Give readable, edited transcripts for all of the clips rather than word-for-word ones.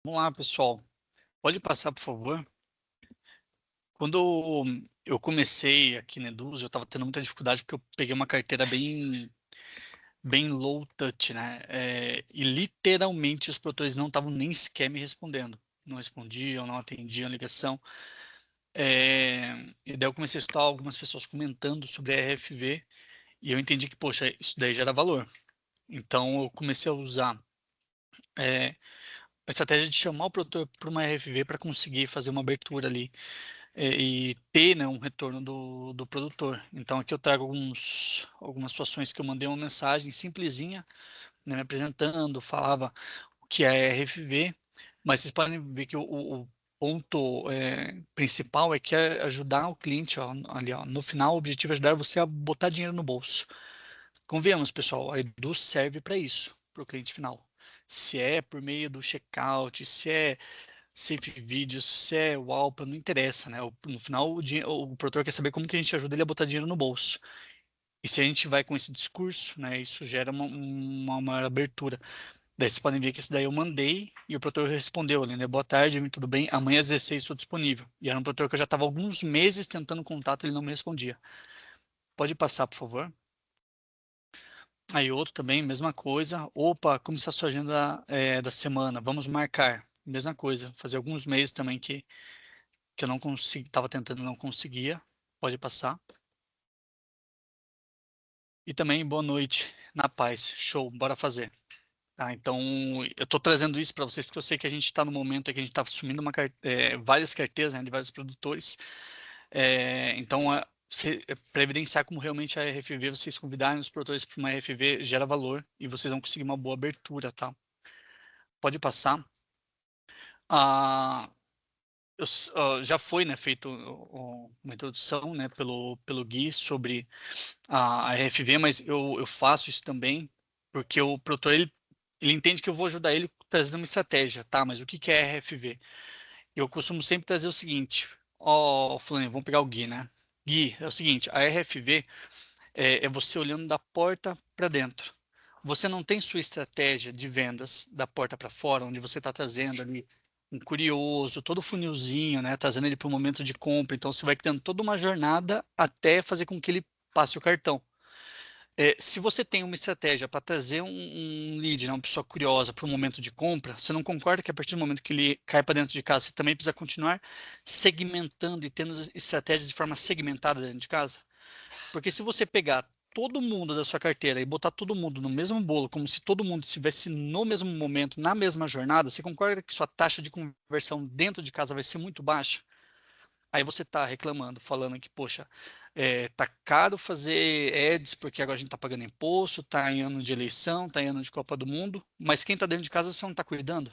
Vamos lá, pessoal. Pode passar, por favor. Quando eu comecei aqui na Eduz, eu estava tendo muita dificuldade porque eu peguei uma carteira bem low touch, né? E literalmente os produtores não estavam nem sequer me respondendo. Não respondiam, não atendiam a ligação. E daí eu comecei a escutar algumas pessoas comentando sobre a RFV e eu entendi que, poxa, isso daí gera valor. Então eu comecei a usar é, a estratégia de chamar o produtor para uma RFV para conseguir fazer uma abertura ali e ter, né, um retorno do produtor. Então aqui eu trago algumas situações que eu mandei uma mensagem simplesinha, né, me apresentando, falava o que é RFV, mas vocês podem ver que o ponto principal é que é ajudar o cliente, ó, ali, ó, no final o objetivo é ajudar você a botar dinheiro no bolso. Convenhamos, pessoal, a Edu serve para isso, para o cliente final. Se é por meio do checkout, se é Safe Vídeos, se é o Alpa, não interessa, né? No final, o produtor quer saber como que a gente ajuda ele a botar dinheiro no bolso. E se a gente vai com esse discurso, né, isso gera uma maior abertura. Daí vocês podem ver que esse daí eu mandei e o produtor respondeu ali, né? Boa tarde, tudo bem? Amanhã às 16 estou disponível. E era um produtor que eu já estava alguns meses tentando contato, ele não me respondia. Pode passar, por favor. Aí outro também, mesma coisa. Opa, como está a sua agenda da semana? Vamos marcar. Mesma coisa. Fazia alguns meses também que eu não consegui, estava tentando, não conseguia. Pode passar. E também boa noite, na paz. Show, bora fazer. Tá, então, eu estou trazendo isso para vocês porque eu sei que a gente está no momento em que a gente está assumindo várias carteiras, né, de vários produtores. Então, para evidenciar como realmente a RFV, vocês convidarem os produtores para uma RFV gera valor e vocês vão conseguir uma boa abertura, tá? Pode passar. Ah, já foi, né, feito uma introdução, né, pelo Gui sobre a RFV, mas eu faço isso também porque o produtor ele entende que eu vou ajudar ele trazendo uma estratégia, tá? Mas o que que é RFV? Eu costumo sempre trazer o seguinte, ó, Fulano, vamos pegar o Gui, né? Gui, é o seguinte, a RFV é você olhando da porta para dentro. Você não tem sua estratégia de vendas da porta para fora, onde você está trazendo ali um curioso, todo funilzinho, né? Trazendo ele para o momento de compra. Então você vai criando toda uma jornada até fazer com que ele passe o cartão. Se você tem uma estratégia para trazer um lead, né, uma pessoa curiosa para o momento de compra, você não concorda que a partir do momento que ele cai para dentro de casa, você também precisa continuar segmentando e tendo estratégias de forma segmentada dentro de casa? Porque se você pegar todo mundo da sua carteira e botar todo mundo no mesmo bolo, como se todo mundo estivesse no mesmo momento, na mesma jornada, você concorda que sua taxa de conversão dentro de casa vai ser muito baixa? Aí você está reclamando, falando que, poxa, tá caro fazer ads porque agora a gente está pagando imposto, tá em ano de eleição, tá em ano de Copa do Mundo, mas quem está dentro de casa você não está cuidando,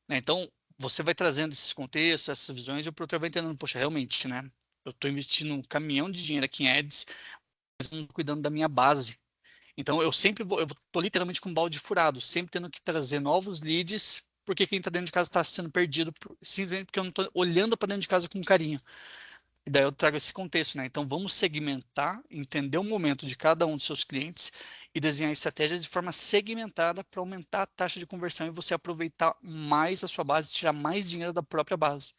né? Então, você vai trazendo esses contextos, essas visões, e o produtor vai entendendo, poxa, realmente, né? Eu estou investindo um caminhão de dinheiro aqui em ads, mas não tô cuidando da minha base. Então, eu tô literalmente com um balde furado, sempre tendo que trazer novos leads, porque quem está dentro de casa está sendo perdido, simplesmente porque eu não estou olhando para dentro de casa com carinho. E daí eu trago esse contexto, né? Então vamos segmentar, entender o momento de cada um dos seus clientes e desenhar estratégias de forma segmentada para aumentar a taxa de conversão e você aproveitar mais a sua base, tirar mais dinheiro da própria base,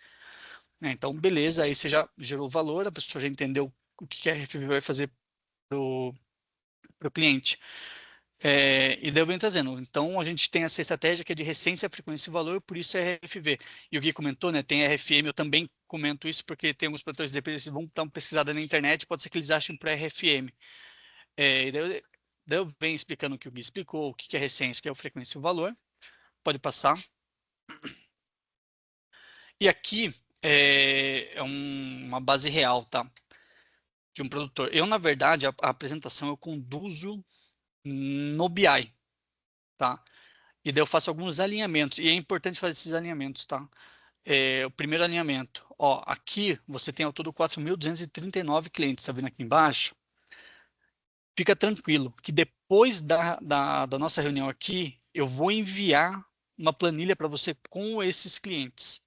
né? Então, beleza, aí você já gerou valor, a pessoa já entendeu o que a RFV vai fazer para o cliente. E daí eu venho trazendo. Então, a gente tem essa estratégia que é de recência, frequência e valor, por isso é RFV. E o Gui comentou, né? Tem RFM, eu também comento isso porque tem alguns produtores de eles vão dar uma pesquisada na internet, pode ser que eles achem por RFM. E daí eu venho explicando o que o Gui explicou, o que é recência, o que é o frequência e o valor. Pode passar. E aqui uma base real, tá? De um produtor. Eu, na verdade, a apresentação eu conduzo no BI, tá? E daí eu faço alguns alinhamentos, e é importante fazer esses alinhamentos, tá? O primeiro alinhamento, ó, aqui você tem ao todo 4.239 clientes, tá vendo aqui embaixo? Fica tranquilo, que depois da nossa reunião aqui, eu vou enviar uma planilha para você com esses clientes.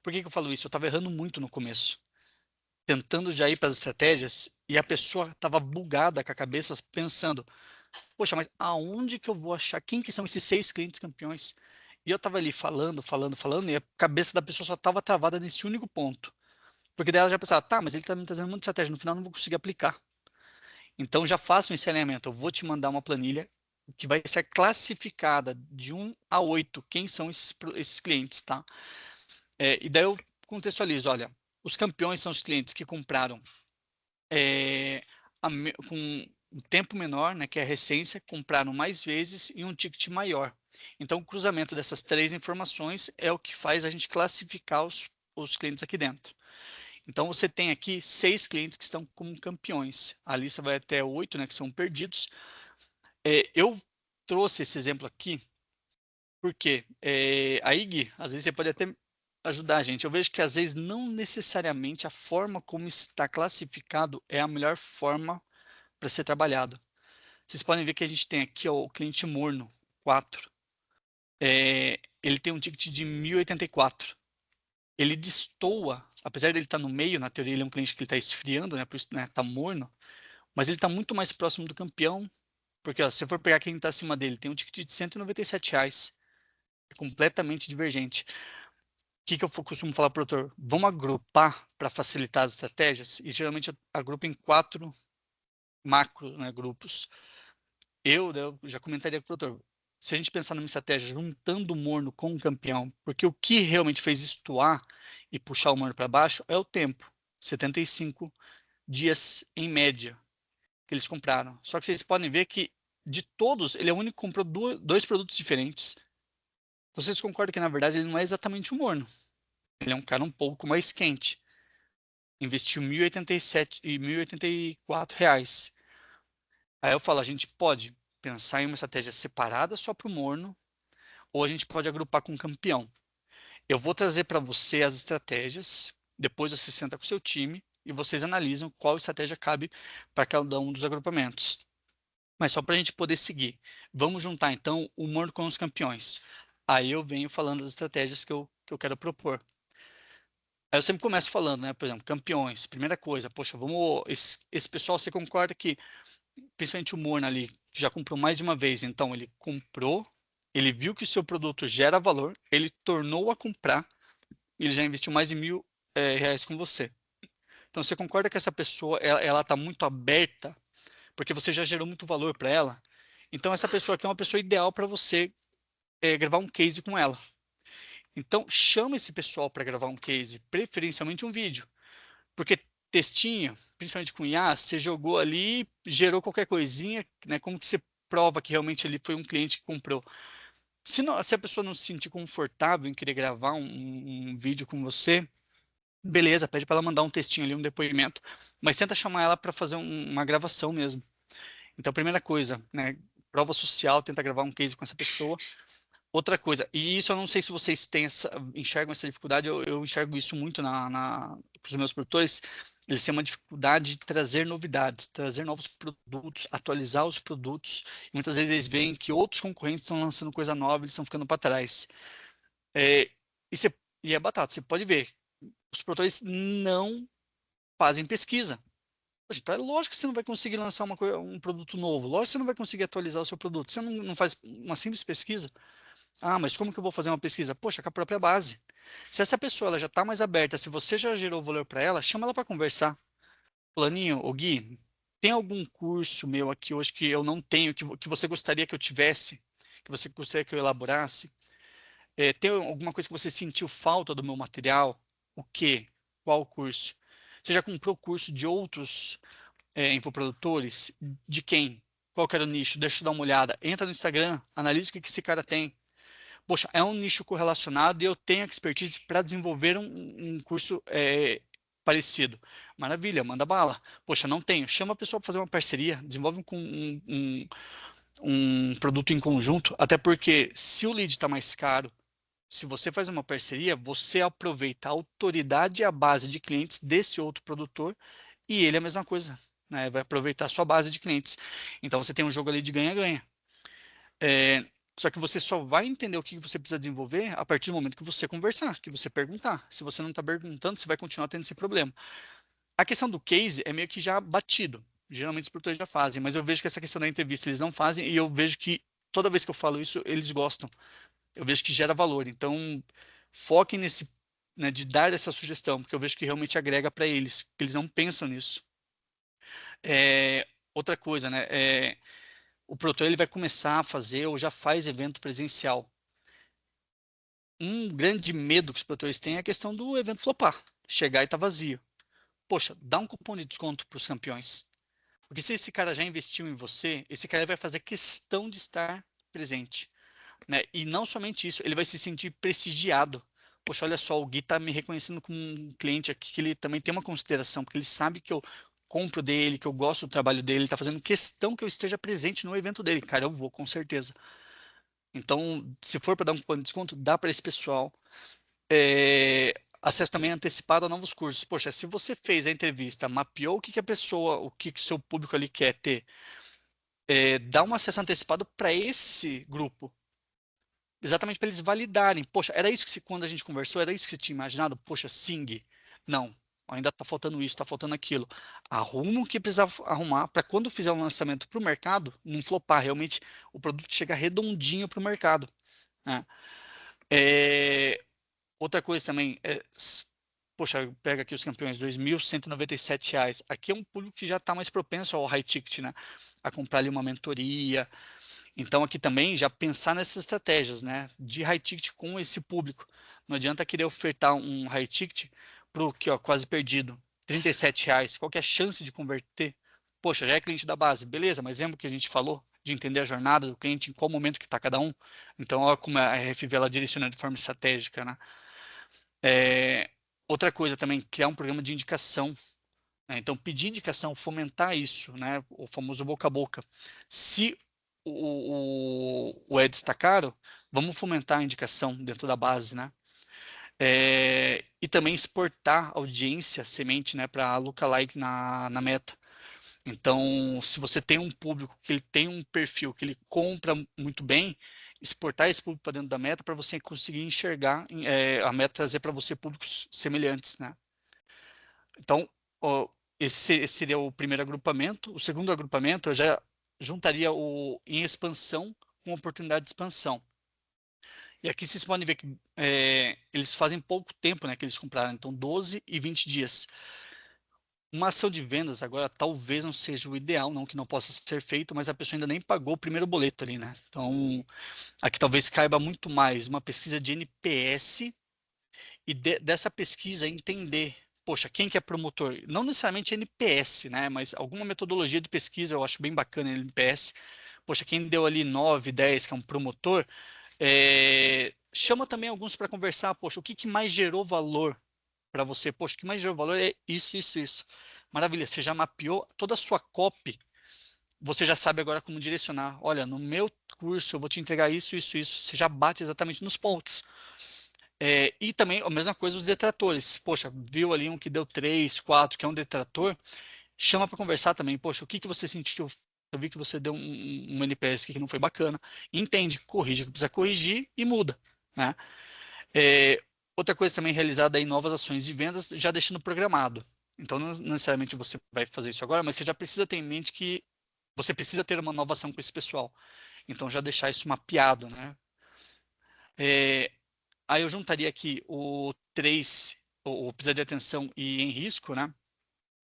Por que que eu falo isso? Eu estava errando muito no começo. tentando já ir para as estratégias e a pessoa estava bugada com a cabeça pensando, poxa, mas aonde que eu vou achar quem que são esses 6 clientes campeões? E eu estava ali falando, falando, falando, e a cabeça da pessoa só estava travada nesse único ponto. Porque daí ela já pensava, tá, mas ele está me trazendo muita estratégia, no final eu não vou conseguir aplicar. Então já faça um ensinamento, eu vou te mandar uma planilha que vai ser classificada de 1 a 8, quem são esses clientes, tá? E daí eu contextualizo, olha, os campeões são os clientes que compraram é, com um tempo menor, né, que é a recência, compraram mais vezes e um ticket maior. Então, o cruzamento dessas 3 informações é o que faz a gente classificar os clientes aqui dentro. Então, você tem aqui 6 clientes que estão como campeões. A lista vai até 8, né, que são perdidos. Eu trouxe esse exemplo aqui porque aí, Gui, às vezes você pode até ajudar a gente. Eu vejo que às vezes não necessariamente a forma como está classificado é a melhor forma para ser trabalhado. Vocês podem ver que a gente tem aqui ó, o cliente morno 4. Ele tem um ticket de 1084. Ele destoa, apesar dele estar no meio, na teoria ele é um cliente que está esfriando, né, por isso está morno, mas ele está muito mais próximo do campeão, porque ó, se você for pegar quem está acima dele, tem um ticket de R$ 197. É completamente divergente. O que eu costumo falar para o doutor? Vamos agrupar para facilitar as estratégias? E geralmente eu agrupo em 4 macro, né, grupos. Eu já comentaria com o doutor, se a gente pensar numa estratégia juntando o morno com o campeão, porque o que realmente fez estoar e puxar o morno para baixo é o tempo, 75 dias em média que eles compraram. Só que vocês podem ver que de todos, ele é o único que comprou dois produtos diferentes. Então, vocês concordam que na verdade ele não é exatamente um morno, ele é um cara um pouco mais quente. Investiu 1.087 e R$ 1.084. Aí eu falo, a gente pode pensar em uma estratégia separada só para o morno, ou a gente pode agrupar com o campeão. Eu vou trazer para você as estratégias, depois você senta com o seu time e vocês analisam qual estratégia cabe para cada um dos agrupamentos. Mas só para a gente poder seguir. Vamos juntar então o morno com os campeões. Aí eu venho falando das estratégias que eu quero propor. Aí eu sempre começo falando, né? Por exemplo, campeões. Primeira coisa, poxa, vamos. Esse pessoal, você concorda que principalmente o Morna ali, que já comprou mais de uma vez, então ele comprou, ele viu que o seu produto gera valor, ele tornou a comprar, e ele já investiu mais de R$ 1.000 com você. Então você concorda que essa pessoa, ela está muito aberta, porque você já gerou muito valor para ela? Então essa pessoa aqui é uma pessoa ideal para você gravar um case com ela. Então chama esse pessoal para gravar um case, preferencialmente um vídeo. Porque textinho, principalmente com IA, você jogou ali, gerou qualquer coisinha, né? Como que você prova que realmente ele foi um cliente que comprou? Se a pessoa não se sentir confortável em querer gravar um vídeo com você, beleza, pede para ela mandar um textinho ali, um depoimento, mas tenta chamar ela para fazer uma gravação mesmo. Então, primeira coisa, né? Prova social, tenta gravar um case com essa pessoa. Outra coisa, e isso eu não sei se vocês enxergam essa dificuldade, eu enxergo isso muito para os meus produtores, eles têm uma dificuldade de trazer novidades, trazer novos produtos, atualizar os produtos, e muitas vezes eles veem que outros concorrentes estão lançando coisa nova, eles estão ficando para trás. É, e é batata, você pode ver, os produtores não fazem pesquisa. Poxa, então é lógico que você não vai conseguir lançar um produto novo, lógico que você não vai conseguir atualizar o seu produto, você não faz uma simples pesquisa. Ah, mas como que eu vou fazer uma pesquisa? Poxa, com a própria base. Se essa pessoa ela já está mais aberta, se você já gerou valor para ela, chama ela para conversar. Planinho, ô Gui, tem algum curso meu aqui hoje que eu não tenho, que você gostaria que eu tivesse, que você gostaria que eu elaborasse? Tem alguma coisa que você sentiu falta do meu material? O quê? Qual curso? Você já comprou curso de outros infoprodutores? De quem? Qual que era o nicho? Deixa eu dar uma olhada. Entra no Instagram, analisa o que esse cara tem. Poxa, é um nicho correlacionado e eu tenho expertise para desenvolver um curso parecido. Maravilha, manda bala. Poxa, não tenho. Chama a pessoa para fazer uma parceria, desenvolve um produto em conjunto, até porque se o lead está mais caro, se você faz uma parceria, você aproveita a autoridade e a base de clientes desse outro produtor e ele é a mesma coisa, né? Vai aproveitar a sua base de clientes. Então você tem um jogo ali de ganha-ganha. É, só que você só vai entender o que você precisa desenvolver a partir do momento que você conversar, que você perguntar. Se você não está perguntando, você vai continuar tendo esse problema. A questão do case é meio que já batido. Geralmente os produtores já fazem, mas eu vejo que essa questão da entrevista eles não fazem e eu vejo que toda vez que eu falo isso, eles gostam. Eu vejo que gera valor. Então, foquem nesse, né, de dar essa sugestão, porque eu vejo que realmente agrega para eles, porque eles não pensam nisso. Outra coisa, né? O produtor ele vai começar a fazer ou já faz evento presencial. Um grande medo que os produtores têm é a questão do evento flopar, chegar e estar vazio. Poxa, dá um cupom de desconto para os campeões. Porque se esse cara já investiu em você, esse cara vai fazer questão de estar presente, né? E não somente isso, ele vai se sentir prestigiado. Poxa, olha só, o Gui tá me reconhecendo como um cliente aqui que ele também tem uma consideração, porque ele sabe que eu compro dele, que eu gosto do trabalho dele, ele tá fazendo questão que eu esteja presente no evento dele. Cara, eu vou, com certeza. Então, se for para dar um cupom de desconto, dá para esse pessoal. Acesso também antecipado a novos cursos. Poxa, se você fez a entrevista, mapeou o que que a pessoa, o que que o seu público ali quer ter, dá um acesso antecipado para esse grupo. Exatamente para eles validarem. Poxa, era isso que quando a gente conversou, era isso que você tinha imaginado? Poxa, Sing. Não, ainda está faltando isso, está faltando aquilo. Arruma o que precisava arrumar para quando fizer o lançamento para o mercado, não flopar, realmente o produto chegar redondinho para o mercado, né? É, outra coisa também, poxa, pega aqui os campeões, R$ 2.197. Aqui é um público que já está mais propenso ao high ticket, né? A comprar ali uma mentoria. Então, aqui também já pensar nessas estratégias, né? De high ticket com esse público. Não adianta querer ofertar um high ticket para o que, ó, quase perdido, R$ 37. Qual que é a chance de converter? Poxa, já é cliente da base, beleza, mas lembra que a gente falou de entender a jornada do cliente, em qual momento que está cada um? Então, olha como a RFV ela direciona de forma estratégica, né? É, outra coisa também, criar um programa de indicação, né? Então, pedir indicação, fomentar isso, né? O famoso boca a boca. Se o ads está caro, vamos fomentar a indicação dentro da base, né? E também exportar audiência, semente, né, para lookalike na meta. Então, se você tem um público que ele tem um perfil que ele compra muito bem, exportar esse público para dentro da meta para você conseguir enxergar a meta trazer para você públicos semelhantes, né? Então, ó, esse seria o primeiro agrupamento. O segundo agrupamento eu já juntaria o em expansão com oportunidade de expansão. E aqui vocês podem ver que eles fazem pouco tempo, né, que eles compraram, então 12 e 20 dias. Uma ação de vendas agora talvez não seja o ideal, não que não possa ser feito, mas a pessoa ainda nem pagou o primeiro boleto ali, né? Então, aqui talvez caiba muito mais uma pesquisa de NPS e dessa pesquisa entender, poxa, quem que é promotor? Não necessariamente NPS, né? Mas alguma metodologia de pesquisa eu acho bem bacana em NPS. Poxa, quem deu ali 9, 10, que é um promotor, chama também alguns para conversar, poxa, o que que mais gerou valor para você? Poxa, o que mais gerou valor é isso, isso, isso. Maravilha, você já mapeou toda a sua copy, você já sabe agora como direcionar. Olha, no meu curso eu vou te entregar isso, isso, isso. Você já bate exatamente nos pontos. E também a mesma coisa os detratores. Poxa, viu ali um que deu 3, 4, que é um detrator, chama para conversar também. Poxa, o que que você sentiu? Eu vi que você deu um NPS que não foi bacana. Entende, corrige o que precisa corrigir e muda, né? É, outra coisa também realizada aí novas ações de vendas, já deixando programado. Então, não necessariamente você vai fazer isso agora, mas você já precisa ter em mente que você precisa ter uma nova ação com esse pessoal. Então, já deixar isso mapeado, né? É, aí eu juntaria aqui o 3, o precisa de atenção e em risco, né?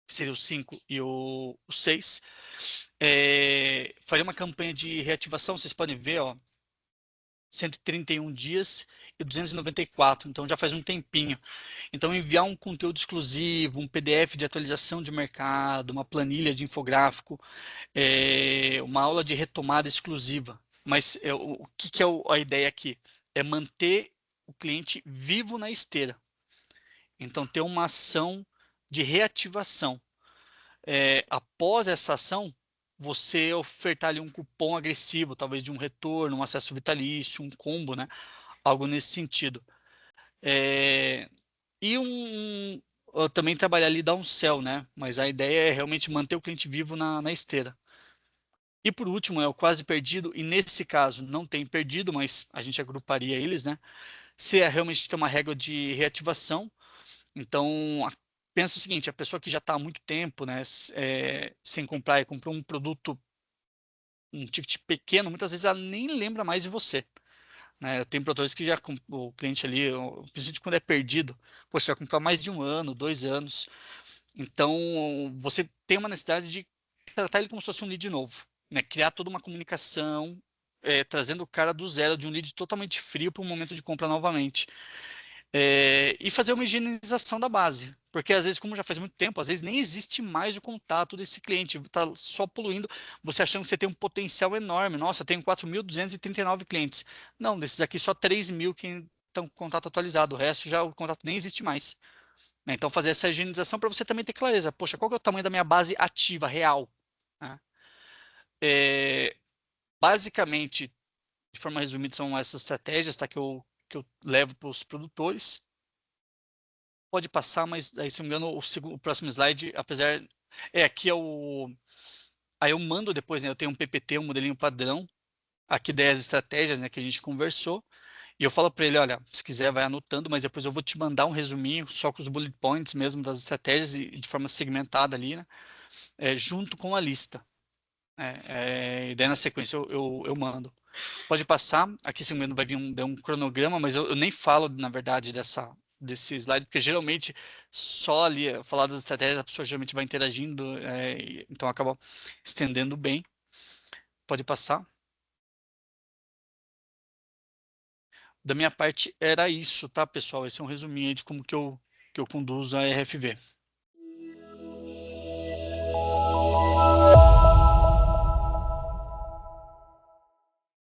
Que seria o 5 e o 6. Faria uma campanha de reativação, vocês podem ver, ó, 131 dias e 294, então já faz um tempinho. Então, enviar um conteúdo exclusivo, um PDF de atualização de mercado, uma planilha de infográfico, uma aula de retomada exclusiva. Mas o que, que é a ideia aqui? É manter o cliente vivo na esteira. Então, ter uma ação de reativação. Após essa ação, você ofertar ali um cupom agressivo, talvez de um retorno, um acesso vitalício, um combo, né? Algo nesse sentido. É, e também trabalhar ali downsell, né? Mas a ideia é realmente manter o cliente vivo na esteira. E por último, é o quase perdido, e nesse caso não tem perdido, mas a gente agruparia eles, né? Se é realmente ter uma regra de reativação, então pensa o seguinte, a pessoa que já está há muito tempo, né, sem comprar e comprou um produto, um ticket pequeno, muitas vezes ela nem lembra mais de você, né? Eu tenho produtores que já, o cliente ali, principalmente quando é perdido, pô, você vai comprar mais de um ano, 2 anos, então você tem uma necessidade de tratar ele como se fosse um lead novo, né? Criar toda uma comunicação, trazendo o cara do zero, de um lead totalmente frio para o momento de compra novamente. E fazer uma higienização da base. Porque às vezes, como já faz muito tempo, às vezes nem existe mais o contato desse cliente, está só poluindo, você achando que você tem um potencial enorme. Nossa, tenho 4.239 clientes. Não, desses aqui só 3.000 que estão com contato atualizado, o resto já o contato nem existe mais, né? Então fazer essa higienização para você também ter clareza. Poxa, qual que é o tamanho da minha base ativa, real? Né? É, basicamente, de forma resumida, são essas estratégias, tá, que eu levo para os produtores. Pode passar, mas aí, se não me engano, o próximo slide, apesar. Aqui é o. Aí eu mando depois, né? Eu tenho um PPT, um modelinho padrão, aqui 10 estratégias, né, que a gente conversou. E eu falo para ele, olha, se quiser vai anotando, mas depois eu vou te mandar um resuminho, só com os bullet points mesmo das estratégias e de forma segmentada ali, né? Junto com a lista. E daí na sequência eu mando. Pode passar, aqui se não me engano vai vir um cronograma, mas eu nem falo, na verdade, desse slide, porque geralmente só ali, falar das estratégias, a pessoa geralmente vai interagindo, então acaba estendendo bem. Pode passar. Da minha parte era isso, tá, pessoal? Esse é um resuminho aí de como que eu conduzo a RFV.